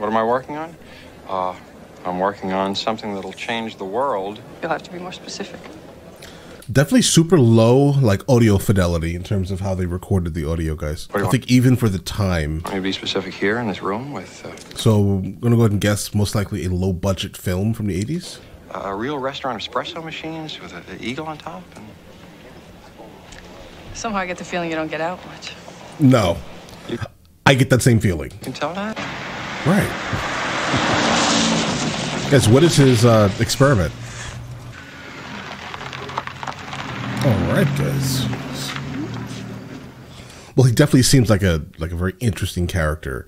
What am I working on? I'm working on something that'll change the world. You'll have to be more specific. Definitely super low, like, audio fidelity in terms of how they recorded the audio, guys. I think even for the time. Let me be specific here in this room with... So I'm going to go ahead and guess most likely a low-budget film from the 80s? A real restaurant espresso machines with an eagle on top. And... Somehow I get the feeling you don't get out much. No. I get that same feeling. You can tell that? Right. Guys, what is his experiment? All right, guys. Well, he definitely seems like a very interesting character.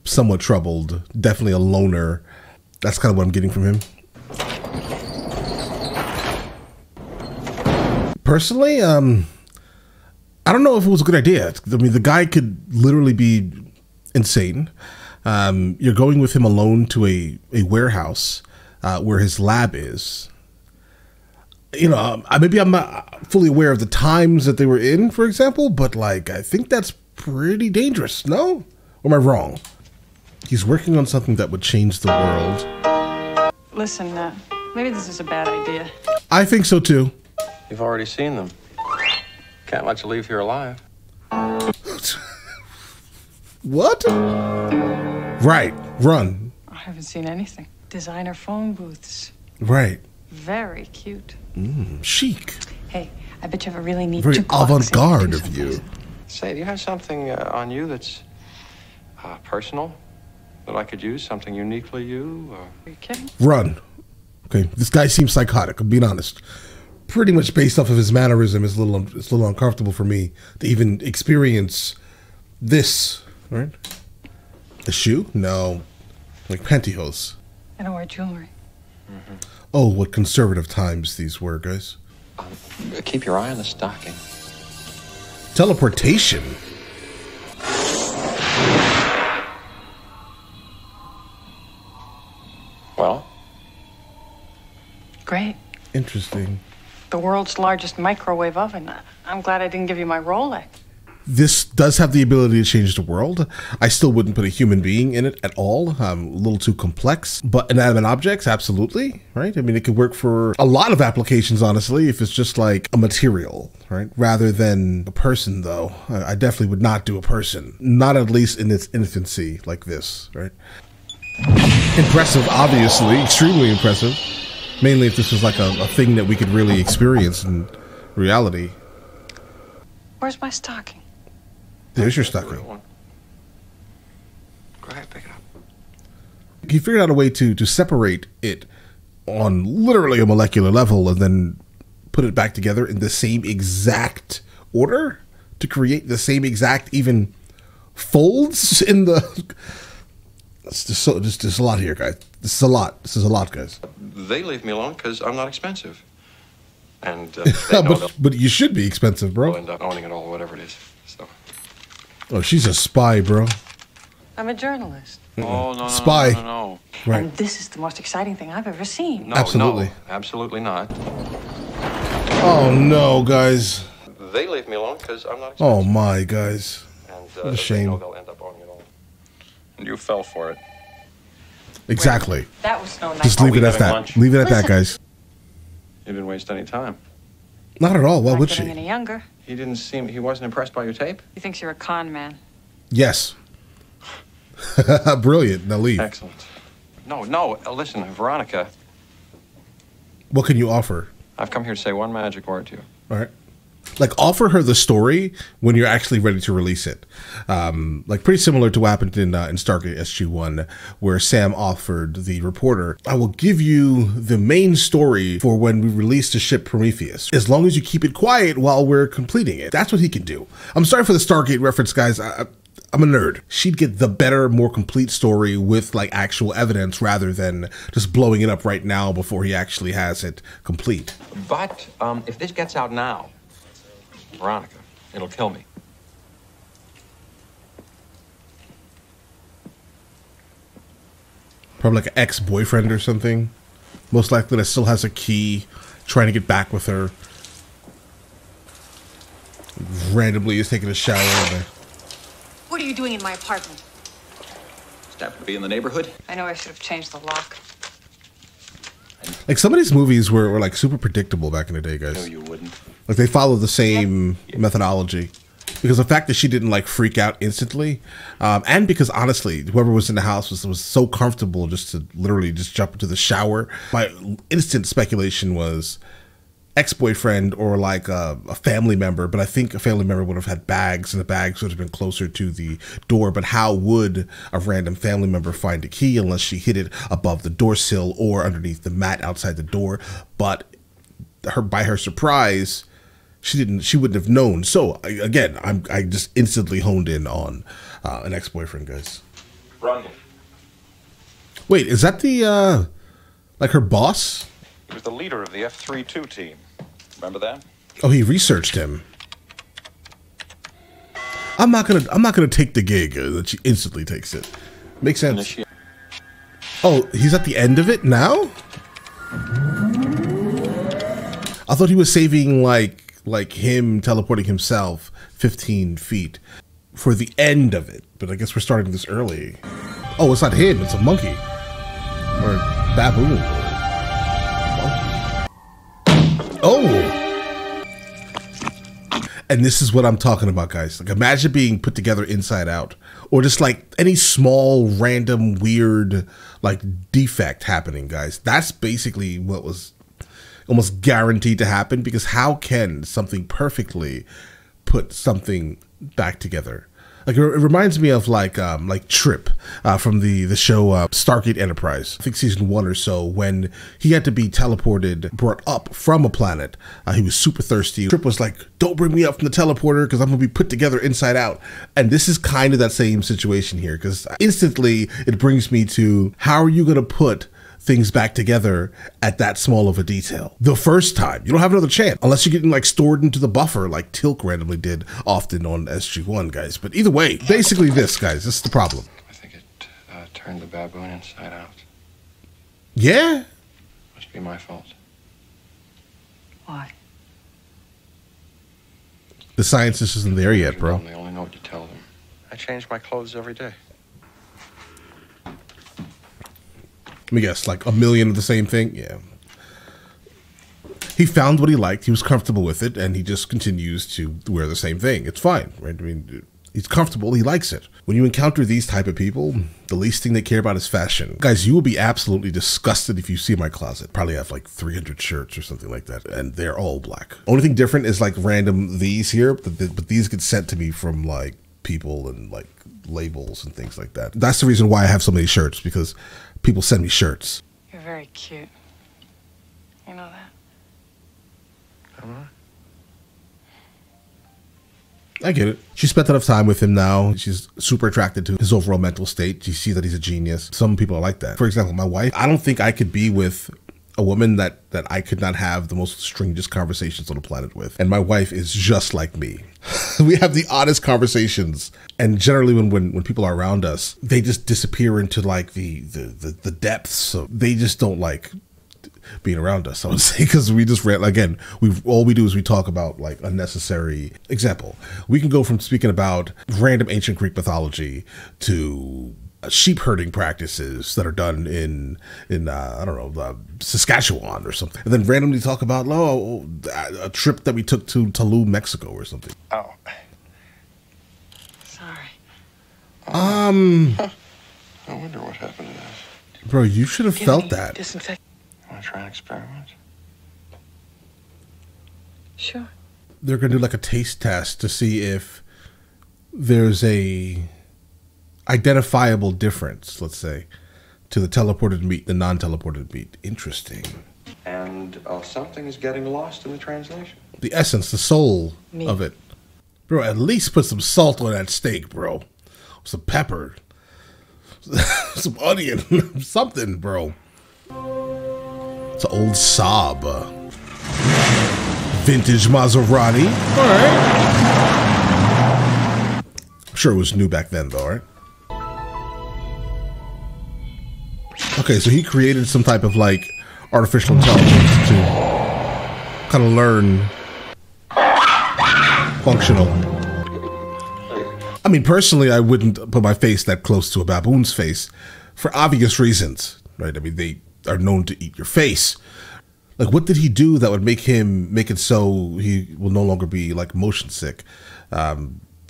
Somewhat troubled, definitely a loner. That's kind of what I'm getting from him. Personally, I don't know if it was a good idea. I mean, the guy could literally be insane. You're going with him alone to a warehouse where his lab is. You know, maybe I'm not fully aware of the times that they were in, for example, but like, I think that's pretty dangerous, no? Or am I wrong? He's working on something that would change the world. Listen, maybe this is a bad idea. I think so too. You've already seen them. Can't let you leave here alive. What? Right, run. I haven't seen anything. Designer phone booths. Right. Very cute. Chic. Hey, I bet you have a really neat Very avant-garde of you. Say, do you have something on you that's personal that I could use? Something uniquely you? Are you kidding? Run. Okay, this guy seems psychotic, I'm being honest. Pretty much based off of his mannerism, it's a little uncomfortable for me to even experience this. Right? A shoe? No. Like pantyhose. I don't wear jewelry. Oh, what conservative times these were, guys. Keep your eye on the stocking. Teleportation. Well? Great. Interesting. The world's largest microwave oven. I'm glad I didn't give you my Rolex. This does have the ability to change the world. I still wouldn't put a human being in it at all. A little too complex. But inanimate objects, absolutely, right? I mean, it could work for a lot of applications, honestly, if it's just like a material, right? Rather than a person, though. I definitely would not do a person. Not at least in its infancy like this, right? Impressive, obviously. Extremely impressive. Mainly if this was like a thing that we could really experience in reality. Where's my stocking? There's your stocking. Go ahead, pick it up. He figured out a way to separate it on literally a molecular level and then put it back together in the same exact order to create the same exact even folds in the... It's just a lot here, guys. This is a lot. This is a lot, guys. They leave me alone because I'm not expensive. And but you should be expensive, bro. They'll end up owning it all, whatever it is. So. Oh, she's a spy, bro. I'm a journalist. Oh, no, Spy. No. Right. And this is the most exciting thing I've ever seen. No, Absolutely. No, absolutely not. Oh, no, guys. They leave me alone because I'm not expensive. Oh, my, guys. And what a shame. they know they'll end up owning it all. And you fell for it. Exactly. Wait, that was no nice. Just leave it at that. Lunch? Leave it at that, guys. You didn't waste any time. Not at all. Why Not would getting she? any younger. He wasn't impressed by your tape? He thinks you're a con man. Yes. Brilliant. Now leave. Excellent. No, listen, Veronica. What can you offer? I've come here to say one magic word to you. All right. Like, offer her the story when you're actually ready to release it. Like, pretty similar to what happened in Stargate SG-1, where Sam offered the reporter, I will give you the main story for when we release the ship Prometheus, as long as you keep it quiet while we're completing it. That's what he can do. I'm sorry for the Stargate reference, guys. I'm a nerd. She'd get the better, more complete story with, like, actual evidence rather than just blowing it up right now before he actually has it complete. But if this gets out now, Veronica, it'll kill me. Probably like an ex-boyfriend or something. Most likely that still has a key, trying to get back with her. Randomly is taking a shower. What are you doing in my apartment? Just happen to be in the neighborhood? I know I should have changed the lock. Like some of these movies were like super predictable back in the day, guys. No, you wouldn't. Like they follow the same methodology. Because the fact that she didn't like freak out instantly, and because honestly, whoever was in the house was so comfortable just to literally just jump into the shower. My instant speculation was ex-boyfriend or like a family member, but I think a family member would have had bags and the bags would have been closer to the door. But how would a random family member find a key unless she hid it above the door sill or underneath the mat outside the door? But by her surprise, she wouldn't have known. So again, I just instantly honed in on an ex-boyfriend, guys. Rundle. Wait, is that the like her boss? He was the leader of the F-32 team. Remember that? Oh, he researched him. I'm not gonna take the gig that she instantly takes it. Makes sense. Oh, he's at the end of it now? I thought he was saving like him teleporting himself 15 feet for the end of it, but I guess we're starting this early. Oh, it's not him, it's a monkey. Or baboon. Oh! And this is what I'm talking about, guys. Like, imagine being put together inside out. Or just like any small, random, weird, like, defect happening, guys. That's basically what was almost guaranteed to happen, because how can something perfectly put something back together? Like, it reminds me of like Trip from the show Stargate Enterprise. I think season 1 or so, when he had to be brought up from a planet. He was super thirsty. Trip was like, "Don't bring me up from the teleporter because I'm gonna be put together inside out." And this is kind of that same situation here, because instantly it brings me to, how are you gonna put things back together at that small of a detail the first time? You don't have another chance unless you're getting like stored into the buffer like Tilk randomly did often on SG1, guys. But either way, basically this is the problem. I think it turned the baboon inside out. Yeah? Must be my fault. Why? The science just isn't there yet, bro. They only know what you tell them. I change my clothes every day. Let me guess, like 1,000,000 of the same thing? Yeah. He found what he liked, he was comfortable with it, and he just continues to wear the same thing. It's fine, right? I mean, he's comfortable, he likes it. When you encounter these type of people, the least thing they care about is fashion. Guys, you will be absolutely disgusted if you see my closet. Probably have like 300 shirts or something like that, and they're all black. Only thing different is like random these here, but these get sent to me from like people and like labels and things like that. That's the reason why I have so many shirts, because people send me shirts. You're very cute. You know that? Am I get it. She spent enough time with him now. She's super attracted to his overall mental state. You see that he's a genius. Some people are like that. For example, my wife, I don't think I could be with a woman that I could not have the most strangest conversations on the planet with. And my wife is just like me. We have the oddest conversations. And generally when people are around us, they just disappear into like the depths. So they just don't like being around us, I would say, because we just again, all we do is we talk about like unnecessary. Example, we can go from speaking about random ancient Greek mythology to sheep herding practices that are done in I don't know, Saskatchewan or something, and then randomly talk about a trip that we took to Tulum, Mexico or something. Oh. Sorry. I wonder what happened to that. Bro, you should have felt that. Disinfect. Want to try an experiment? Sure. They're gonna do like a taste test to see if there's a identifiable difference, let's say, to the teleported meat, the non-teleported meat. Interesting. And something is getting lost in the translation. The essence, the soul of it. Bro, at least put some salt on that steak, bro. Some pepper. Some onion. Something, bro. It's an old Saab. Vintage Maserati. All right. I'm sure it was new back then, though, right? Okay, so he created some type of like artificial intelligence to kind of learn functional. I mean, personally, I wouldn't put my face that close to a baboon's face for obvious reasons, right? I mean, they are known to eat your face. Like, what did he do that would make it so he will no longer be like motion sick?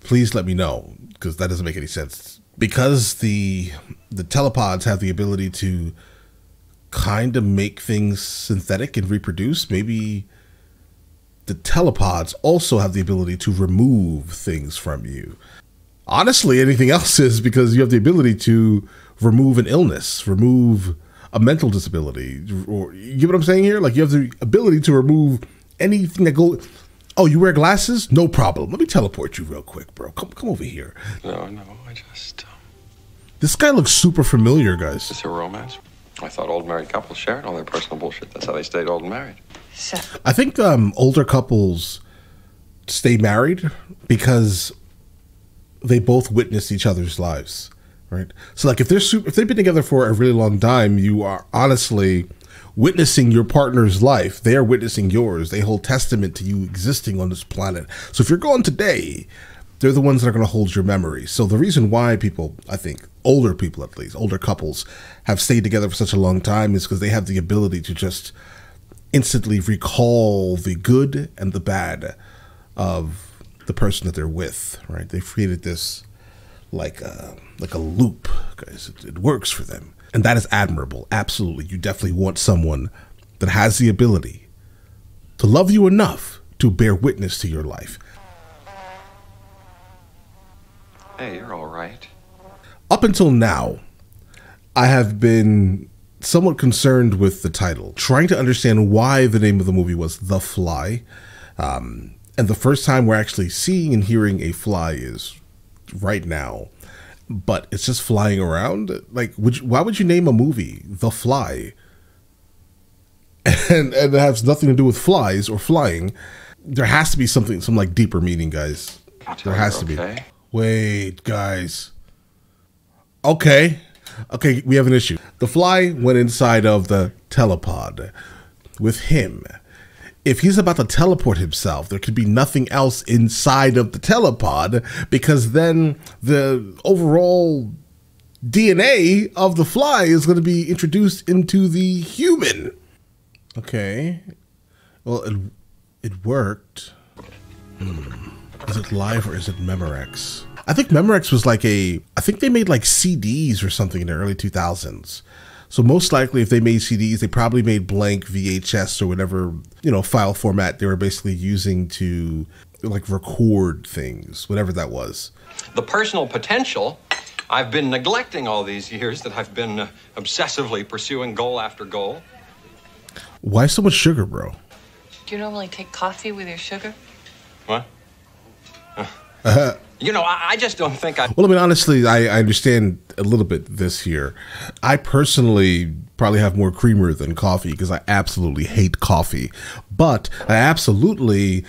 Please let me know, because that doesn't make any sense. Because the telepods have the ability to kind of make things synthetic and reproduce, maybe the telepods also have the ability to remove things from you. Honestly, anything else is, because you have the ability to remove an illness, remove a mental disability, or you get what I'm saying here? Like, you have the ability to remove anything that goes. Oh, you wear glasses? No problem. Let me teleport you real quick, bro. Come over here. No, I just... This guy looks super familiar, guys. Is this a romance? I thought old married couples shared all their personal bullshit. That's how they stayed old and married. So, I think older couples stay married because they both witness each other's lives, right? So, like, if they've been together for a really long time, you are honestly witnessing your partner's life. They are witnessing yours. They hold testament to you existing on this planet. So if you're gone today, they're the ones that are going to hold your memory. So the reason why people, I think, older people at least, older couples, have stayed together for such a long time is because they have the ability to just instantly recall the good and the bad of the person that they're with, right? They've created this like a loop, guys. It works for them. And that is admirable. Absolutely. You definitely want someone that has the ability to love you enough to bear witness to your life. Hey, you're all right. Up until now, I have been somewhat concerned with the title, trying to understand why the name of the movie was The Fly. And the first time we're actually seeing and hearing a fly is right now. But it's just flying around. Like, why would you name a movie The Fly? And it has nothing to do with flies or flying. There has to be some like deeper meaning, guys. There has to be. Wait, guys. Okay, we have an issue. The fly went inside of the telepod with him. If he's about to teleport himself, there could be nothing else inside of the telepod, because then the overall DNA of the fly is going to be introduced into the human. Okay. Well, it worked. Is it live or is it Memorex? I think Memorex was like I think they made like CDs or something in the early 2000s. So most likely if they made CDs, they probably made blank VHS or whatever, file format they were basically using to like record things, whatever that was. The personal potential I've been neglecting all these years, that I've been obsessively pursuing goal after goal. Why so much sugar, bro? do you normally take coffee with your sugar? What? I just don't think I... Well, I mean, honestly, I understand a little bit this here. I personally probably have more creamer than coffee because I absolutely hate coffee. But I absolutely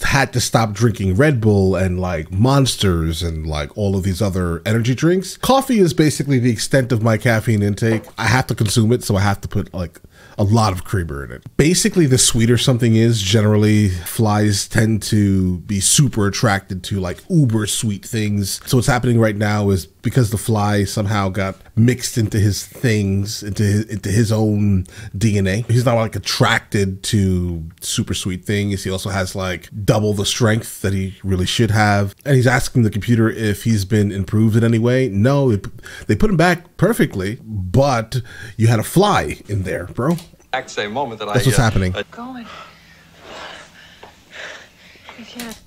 had to stop drinking Red Bull and like Monsters and like all of these other energy drinks. Coffee is basically the extent of my caffeine intake. I have to consume it, so I have to put like a lot of creamer in it. Basically, the sweeter something is, generally flies tend to be super attracted to like uber sweet things. So what's happening right now is because the fly somehow got mixed into his things, into his own DNA. He's not like attracted to super sweet things. He also has like double the strength that he really should have. And he's asking the computer if he's been improved in any way. No, they put him back perfectly, but you had a fly in there, bro. Exact same moment that That's what's happening. Going.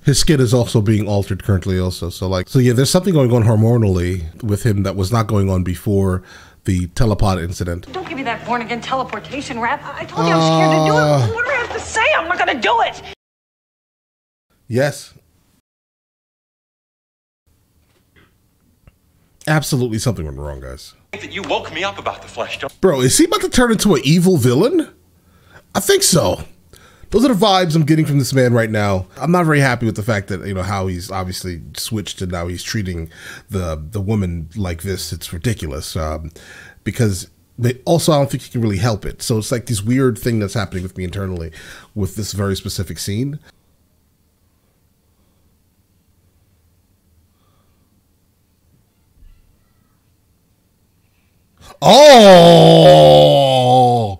His skin is also being altered currently also. So yeah, there's something going on hormonally with him that was not going on before the telepod incident. Don't give me that born-again teleportation rap. I told you I was scared to do it. What do I have to say? I'm not going to do it. Yes. Absolutely something went wrong, guys. That you woke me up about the flesh. Bro, is he about to turn into an evil villain? I think so. Those are the vibes I'm getting from this man right now. I'm not very happy with the fact that, how he's obviously switched and now he's treating the woman like this. It's ridiculous. Because also I don't think he can really help it. So it's like this weird thing that's happening with me internally with this very specific scene. Oh!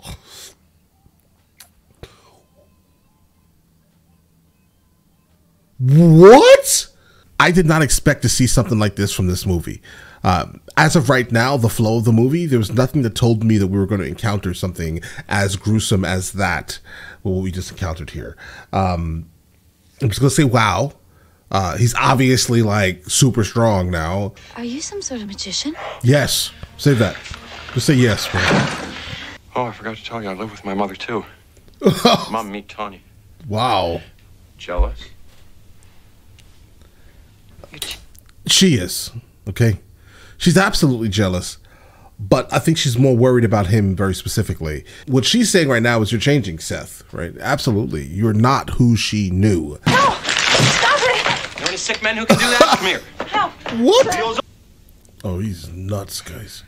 What? I did not expect to see something like this from this movie. As of right now, the flow of the movie, there was nothing that told me that we were going to encounter something as gruesome as that, what we just encountered here. I'm just going to say, wow. He's obviously like super strong now. Are you some sort of magician? Yes. Say that. Just say yes, bro. Oh, I forgot to tell you, I live with my mother, too. Mom, meet Tanya. Wow. Jealous? She is. Okay. She's absolutely jealous. But I think she's more worried about him very specifically. What she's saying right now is you're changing, Seth, right? Absolutely. You're not who she knew. No! Stop it! Know any sick men who can do that? Come here. Help! What? Oh, he's nuts, guys.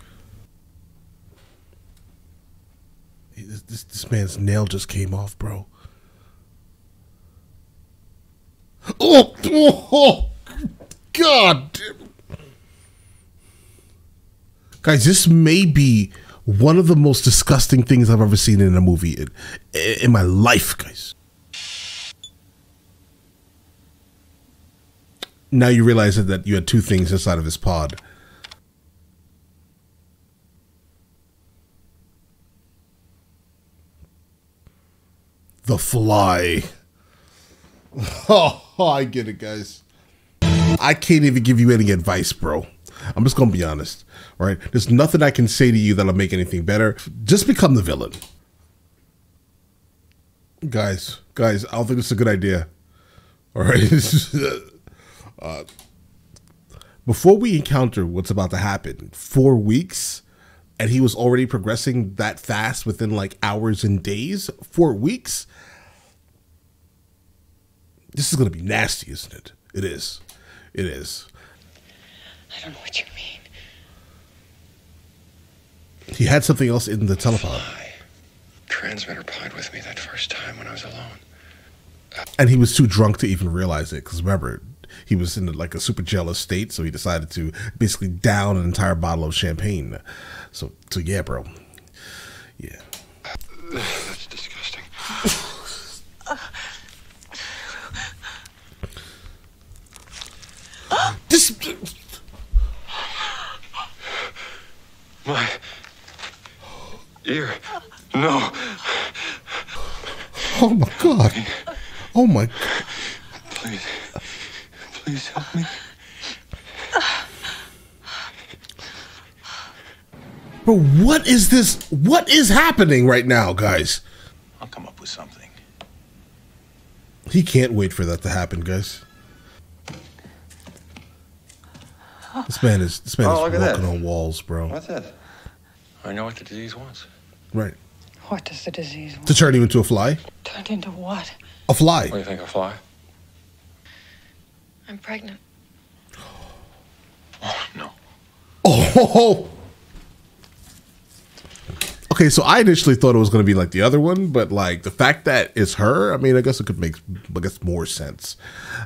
This man's nail just came off, bro. Oh, God. Guys, this may be one of the most disgusting things I've ever seen in a movie in my life, guys. Now you realize that you had two things inside of this pod. The fly. Oh, I get it, guys. I can't even give you any advice, bro. I'm just gonna be honest, right? There's nothing I can say to you that'll make anything better. Just become the villain. Guys, I don't think it's a good idea. All right. Before we encounter what's about to happen, 4 weeks, and he was already progressing that fast within like hours and days. 4 weeks. This is gonna be nasty, isn't it? It is. It is. I don't know what you mean. He had something else in the telepod. Transmitter pied with me that first time when I was alone. And he was too drunk to even realize it. Because remember, he was in like a super jealous state. So he decided to basically down an entire bottle of champagne. So yeah, bro. Yeah. That's disgusting. This... My ear. No. Oh my God. Oh my God. Please. Please help me. Bro, what is this? What is happening right now, guys? I'll come up with something. He can't wait for that to happen, guys. This man is walking on walls, bro. What's that? I know what the disease wants. Right. What does the disease want? To turn you into a fly? Turned into what? A fly. What do you think, a fly? I'm pregnant. Oh, no. Oh. Okay, so I initially thought it was going to be like the other one, but like the fact that it's her, I mean, I guess it could make, more sense.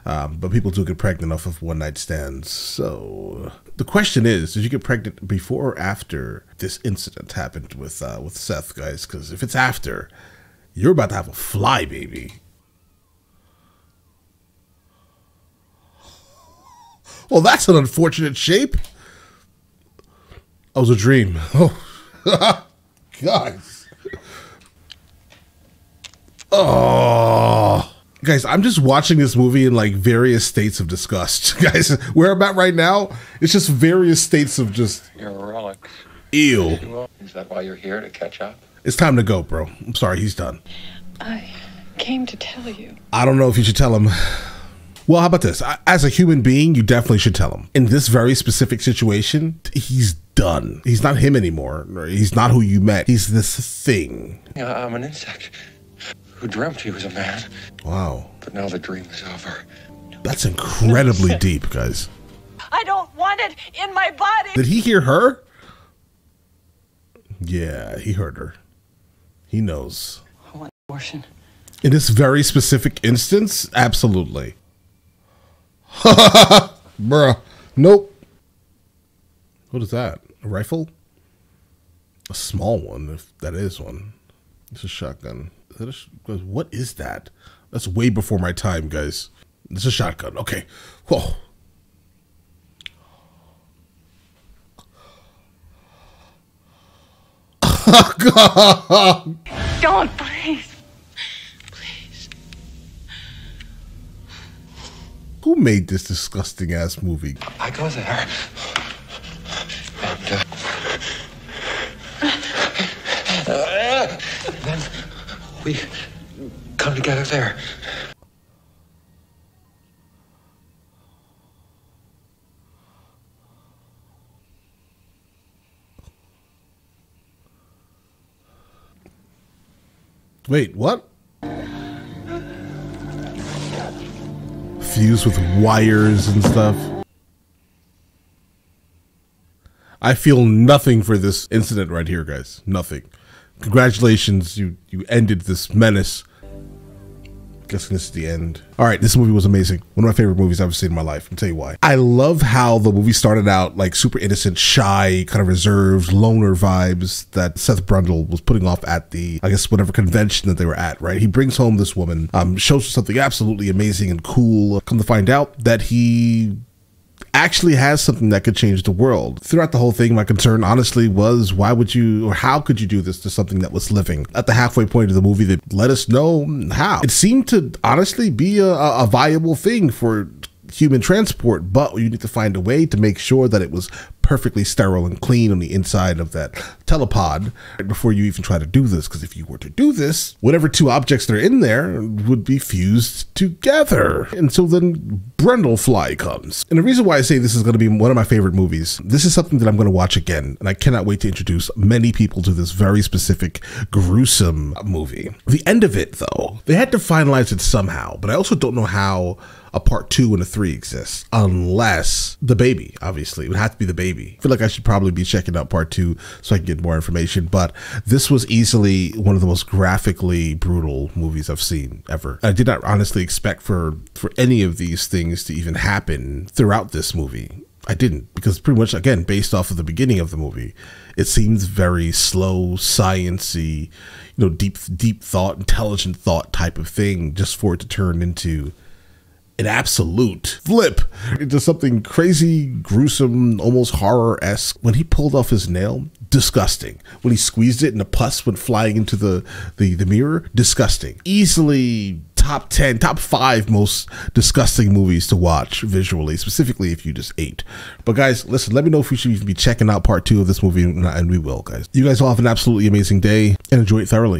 But people do get pregnant off of one-night stands. So the question is, did you get pregnant before or after this incident happened with Seth, guys? Because if it's after, you're about to have a fly baby. Well, that's an unfortunate shape. That was a dream. Oh, guys. Oh, guys, I'm just watching this movie in like various states of disgust. Guys, where I'm at right now, it's just various states of just. You're a relic. Ew. Is that why you're here, to catch up? It's time to go, bro. I'm sorry, he's done. I came to tell you. I don't know if you should tell him. Well, how about this? As a human being, you definitely should tell him. In this very specific situation, he's done. He's not him anymore. He's not who you met. He's this thing. Yeah, I'm an insect who dreamt he was a man. Wow. But now the dream is over. That's incredibly deep, guys. I don't want it in my body. Did he hear her? Yeah, he heard her. He knows. I want abortion. In this very specific instance, absolutely. Bruh. Nope. What is that? A rifle? A small one, if that is one. It's a shotgun. What is that? That's way before my time, guys. It's a shotgun. Okay. Whoa. Oh, God. Don't, please. Please. Who made this disgusting ass movie? I go there. And then we come together there. Wait, what? Fused with wires and stuff. I feel nothing for this incident right here, guys. Nothing. Congratulations, you ended this menace. Guessing this is the end. All right, this movie was amazing. One of my favorite movies I've ever seen in my life. I'll tell you why. I love how the movie started out like super innocent, shy, kind of reserved, loner vibes that Seth Brundle was putting off at the, I guess, whatever convention that they were at, right? He brings home this woman, shows her something absolutely amazing and cool. Come to find out that he actually has something that could change the world. Throughout the whole thing, my concern honestly was, why would you, or how could you do this to something that was living? At the halfway point of the movie, they let us know how. It seemed to honestly be a viable thing for human transport, but you need to find a way to make sure that it was perfectly sterile and clean on the inside of that telepod before you even try to do this. Because if you were to do this, whatever two objects that are in there would be fused together. And so then Brundlefly comes. And the reason why I say this is going to be one of my favorite movies, this is something that I'm going to watch again. And I cannot wait to introduce many people to this very specific, gruesome movie. The end of it, though, they had to finalize it somehow, but I also don't know how a part 2 and a 3 exists, unless the baby, obviously. It would have to be the baby. I feel like I should probably be checking out part 2 so I can get more information, but this was easily one of the most graphically brutal movies I've seen ever. I did not honestly expect for any of these things to even happen throughout this movie. I didn't, because pretty much, again, based off of the beginning of the movie, it seems very slow, science-y, deep thought, intelligent thought type of thing, just for it to turn into an absolute flip into something crazy, gruesome, almost horror-esque. When he pulled off his nail, disgusting. When he squeezed it and the pus went flying into the mirror, disgusting. Easily top 10, top 5 most disgusting movies to watch visually, specifically if you just ate. But guys, listen, let me know if we should even be checking out part 2 of this movie, and we will, guys. You guys all have an absolutely amazing day and enjoy it thoroughly.